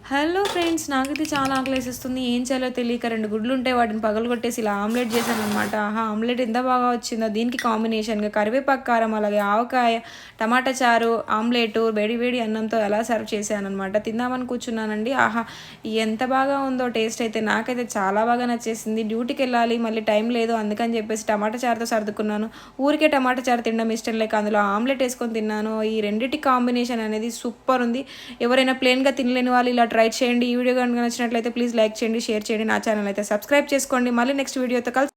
Hello friends, నాకైతే చాలా ఆకలేసేస్తుంది. ఏం చేయాలో తెలియక 2 గుడ్లు ఉంటే వాటిని పగలగొట్టేసి ఇలా ఆమ్లెట్ చేశాననమాట. ఆహా! ఆమ్లెట్ ఎంత బాగా వచ్చిందో. దీనికి కాంబినేషన్‌గా కరివేపాకు కారం, అలాగే ఆవకాయ, టమాటా చారు, ఆమ్లెటు, వేడి వేడి అన్నంతో ఎలా సర్వ్ చేశాననమాట. తిందామని కూర్చున్నానండి. ఆహా! ఎంత బాగా ఉందో టేస్ట్ అయితే. నాకైతే చాలా బాగా నచ్చేసింది. డ్యూటీకెళ్ళాలి, మళ్ళీ టైం లేదు. అందుకని చెప్పేసి టమాటా చారుతో సర్దుకున్నాను. ఊరికే టమాటా చారు తినడం ఇష్టం లేక అందులో ఆమ్లెట్ ఏసుకొని తిన్నాను. ఈ రెండిటి కాంబినేషన్ అనేది సూపర్ ఉంది. ఎవరైనా ప్లెయిన్‌గా తినలేని వాళ్ళు ఇలా ట్రై చేయండి. ఈ వీడియో కనుక నచ్చినట్లయితే ప్లీజ్ లైక్ చేయండి, షేర్ చేయండి. నా ఛానల్ అయితే సబ్స్క్రైబ్ చేసుకోండి. మళ్ళీ నెక్స్ట్ వీడియోతో